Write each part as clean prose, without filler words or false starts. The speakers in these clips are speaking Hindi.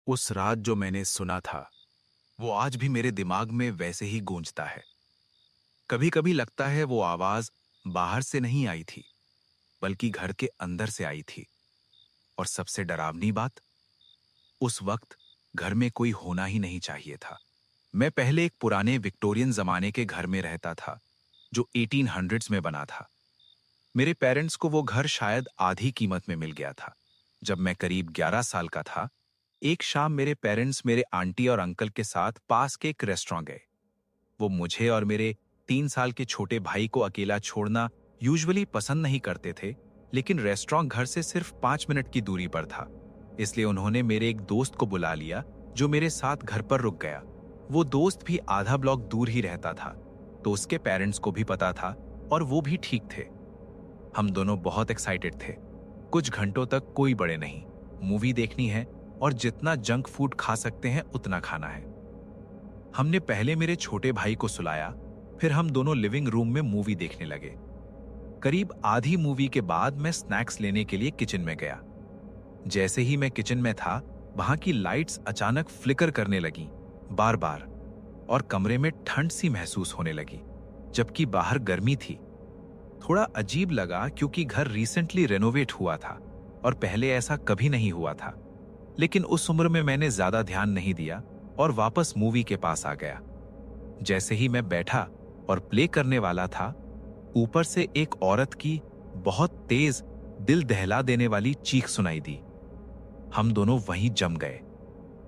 उस रात जो मैंने सुना था, वो आज भी मेरे दिमाग में वैसे ही गूंजता है। कभी-कभी लगता है वो आवाज बाहर से नहीं आई थी, बल्कि घर के अंदर से आई थी। और सबसे डरावनी बात, उस वक्त घर में कोई होना ही नहीं चाहिए था। मैं पहले एक पुराने विक्टोरियन जमाने के घर में रहता था, जो 1800s में बना था। मेरे पेरेंट्स को वो घर शायद आधी कीमत में मिल गया था। जब मैं करीब 11 साल का था, एक शाम मेरे पेरेंट्स मेरे आंटी और अंकल के साथ पास के एक रेस्टोरेंट गए। वो मुझे और मेरे 3 साल के छोटे भाई को अकेला छोड़ना यूजुअली पसंद नहीं करते थे, लेकिन रेस्टोरेंट घर से सिर्फ 5 मिनट की दूरी पर था। इसलिए उन्होंने मेरे एक दोस्त को बुला लिया, जो मेरे साथ घर पर रुक गया। वो दोस्त भी आधा ब्लॉक दूर ही रहता था, तो उसके पेरेंट्स को भी पता था और वो भी ठीक थे। हम दोनों बहुत एक्साइटेड थे। कुछ घंटों तक कोई बड़े नहीं, मूवी देखनी है और जितना जंक फूड खा सकते हैं उतना खाना है। हमने पहले मेरे छोटे भाई को सुलाया, फिर हम दोनों लिविंग रूम में मूवी देखने लगे। करीब आधी मूवी के बाद मैं स्नैक्स लेने के लिए किचन में गया। जैसे ही मैं किचन में था, वहां की लाइट्स अचानक फ्लिकर करने लगी, बार बार, और कमरे में ठंड सी महसूस होने लगी, जबकि बाहर गर्मी थी। थोड़ा अजीब लगा क्योंकि घर रिसेंटली रेनोवेट हुआ था और पहले ऐसा कभी नहीं हुआ था। लेकिन उस उम्र में मैंने ज्यादा ध्यान नहीं दिया और वापस मूवी के पास आ गया। जैसे ही मैं बैठा और प्ले करने वाला था, ऊपर से एक औरत की बहुत तेज, दिल दहला देने वाली चीख सुनाई दी। हम दोनों वहीं जम गए।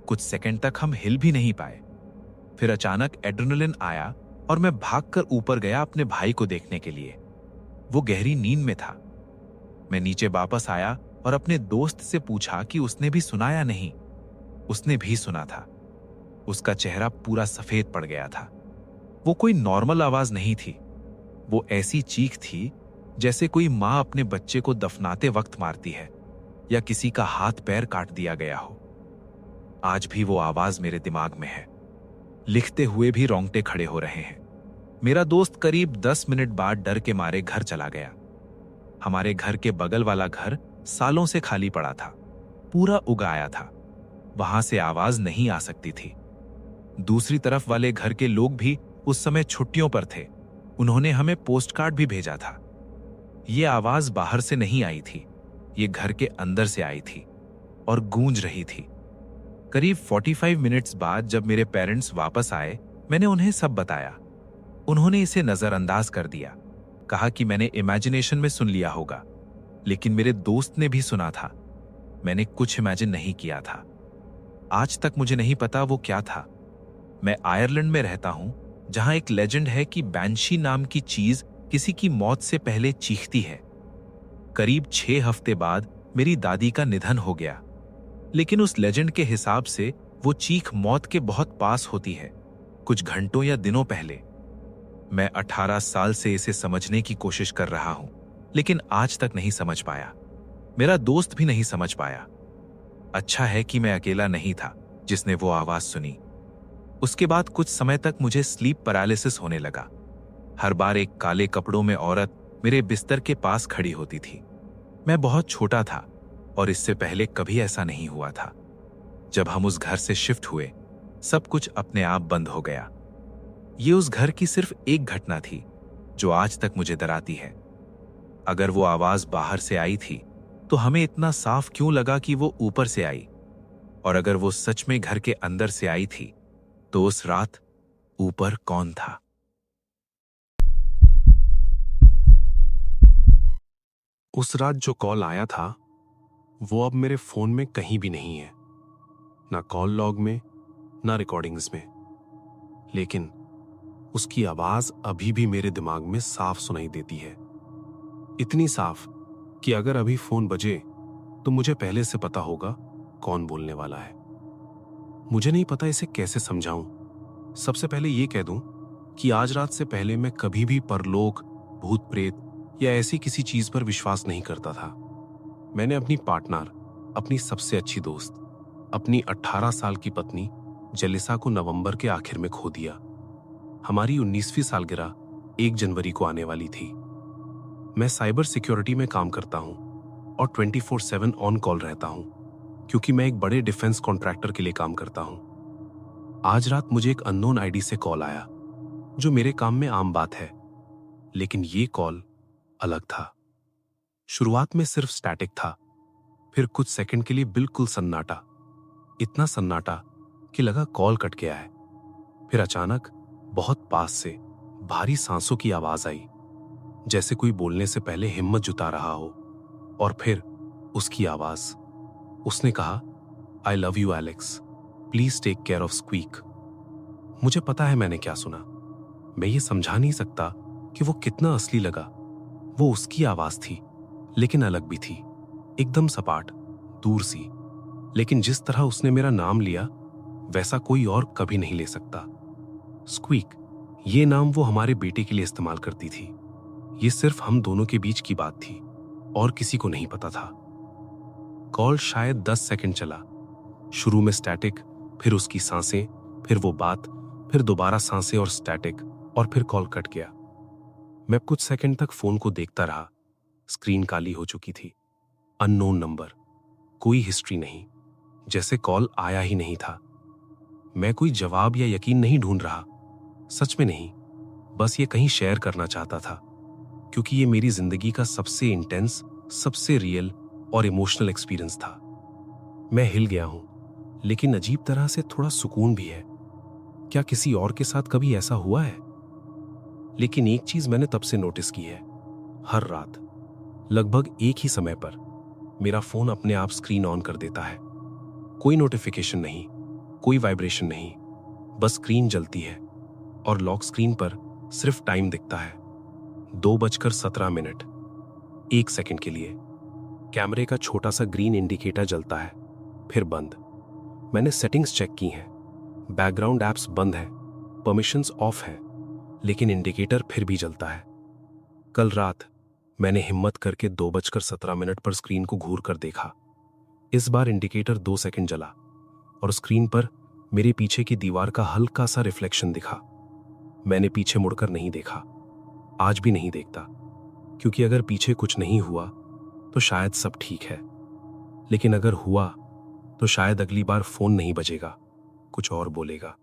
कुछ सेकंड तक हम हिल भी नहीं पाए। फिर अचानक एड्रेनलिन आया और मैं भागकर ऊपर गया अपने भाई को देखने के लिए। वो गहरी नींद में था। मैं नीचे वापस आया और अपने दोस्त से पूछा कि उसने भी सुना या नहीं। उसने भी सुना था। उसका चेहरा पूरा सफेद पड़ गया था। वो कोई नॉर्मल आवाज नहीं थी। वो ऐसी चीख थी जैसे कोई मां अपने बच्चे को दफनाते वक्त मारती है, या किसी का हाथ पैर काट दिया गया हो। आज भी वो आवाज मेरे दिमाग में है। लिखते हुए भी रोंगटे खड़े हो रहे हैं। मेरा दोस्त करीब 10 मिनट बाद डर के मारे घर चला गया। हमारे घर के बगल वाला घर सालों से खाली पड़ा था, पूरा उगाया था। वहां से आवाज नहीं आ सकती थी। दूसरी तरफ वाले घर के लोग भी उस समय छुट्टियों पर थे। उन्होंने हमें पोस्टकार्ड भी भेजा था। ये आवाज बाहर से नहीं आई थी, ये घर के अंदर से आई थी और गूंज रही थी। करीब 45 मिनट्स बाद जब मेरे पेरेंट्स वापस आए, मैंने उन्हें सब बताया। उन्होंने इसे नजरअंदाज कर दिया, कहा कि मैंने इमेजिनेशन में सुन लिया होगा। लेकिन मेरे दोस्त ने भी सुना था। मैंने कुछ इमेजिन नहीं किया था। आज तक मुझे नहीं पता वो क्या था। मैं आयरलैंड में रहता हूं, जहां एक लेजेंड है कि बैंशी नाम की चीज किसी की मौत से पहले चीखती है। करीब 6 हफ्ते बाद मेरी दादी का निधन हो गया, लेकिन उस लेजेंड के हिसाब से वो चीख मौत के बहुत पास होती है, कुछ घंटों या दिनों पहले। मैं 18 साल से इसे समझने की कोशिश कर रहा हूं, लेकिन आज तक नहीं समझ पाया। मेरा दोस्त भी नहीं समझ पाया। अच्छा है कि मैं अकेला नहीं था जिसने वो आवाज सुनी। उसके बाद कुछ समय तक मुझे स्लीप पैरालिसिस होने लगा। हर बार एक काले कपड़ों में औरत मेरे बिस्तर के पास खड़ी होती थी। मैं बहुत छोटा था और इससे पहले कभी ऐसा नहीं हुआ था। जब हम उस घर से शिफ्ट हुए, सब कुछ अपने आप बंद हो गया। ये उस घर की सिर्फ एक घटना थी जो आज तक मुझे डराती है। अगर वो आवाज बाहर से आई थी, तो हमें इतना साफ क्यों लगा कि वो ऊपर से आई? और अगर वो सच में घर के अंदर से आई थी, तो उस रात ऊपर कौन था? उस रात जो कॉल आया था, वो अब मेरे फोन में कहीं भी नहीं है, ना कॉल लॉग में, ना रिकॉर्डिंग्स में। लेकिन उसकी आवाज अभी भी मेरे दिमाग में साफ सुनाई देती है। इतनी साफ कि अगर अभी फोन बजे तो मुझे पहले से पता होगा कौन बोलने वाला है। मुझे नहीं पता इसे कैसे समझाऊं। सबसे पहले ये कह दूं कि आज रात से पहले मैं कभी भी परलोक, भूत प्रेत या ऐसी किसी चीज पर विश्वास नहीं करता था। मैंने अपनी पार्टनर, अपनी सबसे अच्छी दोस्त, अपनी 18 साल की पत्नी जेलिसा को नवंबर के आखिर में खो दिया। हमारी 19वीं सालगिरह 1 जनवरी को आने वाली थी। मैं साइबर सिक्योरिटी में काम करता हूं और 24/7 ऑन कॉल रहता हूं, क्योंकि मैं एक बड़े डिफेंस कॉन्ट्रैक्टर के लिए काम करता हूं। आज रात मुझे एक अननोन आईडी से कॉल आया, जो मेरे काम में आम बात है, लेकिन ये कॉल अलग था। शुरुआत में सिर्फ स्टैटिक था, फिर कुछ सेकंड के लिए बिल्कुल सन्नाटा, इतना सन्नाटा कि लगा कॉल कट गया है। फिर अचानक बहुत पास से भारी सांसों की आवाज आई, जैसे कोई बोलने से पहले हिम्मत जुटा रहा हो। और फिर उसकी आवाज, उसने कहा, I love you Alex, please take care of Squeak. मुझे पता है मैंने क्या सुना। मैं ये समझा नहीं सकता कि वो कितना असली लगा। वो उसकी आवाज थी, लेकिन अलग भी थी, एकदम सपाट, दूर सी। लेकिन जिस तरह उसने मेरा नाम लिया, वैसा कोई और कभी नहीं ले सकता। स्क्वीक, ये नाम वो हमारे बेटे के लिए इस्तेमाल करती थी। ये सिर्फ हम दोनों के बीच की बात थी और किसी को नहीं पता था। कॉल शायद 10 सेकंड चला। शुरू में स्टैटिक, फिर उसकी सांसें, फिर वो बात, फिर दोबारा सांसें और स्टैटिक, और फिर कॉल कट गया। मैं कुछ सेकंड तक फोन को देखता रहा। स्क्रीन काली हो चुकी थी। अननोन नंबर, कोई हिस्ट्री नहीं, जैसे कॉल आया ही नहीं था। मैं कोई जवाब या यकीन नहीं ढूंढ रहा, सच में नहीं, बस ये कहीं शेयर करना चाहता था, क्योंकि ये मेरी जिंदगी का सबसे इंटेंस, सबसे रियल और इमोशनल एक्सपीरियंस था। मैं हिल गया हूं, लेकिन अजीब तरह से थोड़ा सुकून भी है। क्या किसी और के साथ कभी ऐसा हुआ है? लेकिन एक चीज मैंने तब से नोटिस की है, हर रात लगभग एक ही समय पर मेरा फोन अपने आप स्क्रीन ऑन कर देता है। कोई नोटिफिकेशन नहीं, कोई वाइब्रेशन नहीं, बस स्क्रीन जलती है और लॉक स्क्रीन पर सिर्फ टाइम दिखता है, 2:17, 1 सेकंड के लिए। कैमरे का छोटा सा ग्रीन इंडिकेटर जलता है, फिर बंद। मैंने सेटिंग्स चेक की हैं, बैकग्राउंड एप्स बंद है, परमिशंस ऑफ है, लेकिन इंडिकेटर फिर भी जलता है। कल रात मैंने हिम्मत करके 2:17 पर स्क्रीन को घूर कर देखा। इस बार इंडिकेटर 2 सेकंड जला और स्क्रीन पर मेरे पीछे की दीवार का हल्का सा रिफ्लेक्शन दिखा। मैंने पीछे मुड़कर नहीं देखा, आज भी नहीं देखता, क्योंकि अगर पीछे कुछ नहीं हुआ तो शायद सब ठीक है, लेकिन अगर हुआ तो शायद अगली बार फोन नहीं बजेगा, कुछ और बोलेगा।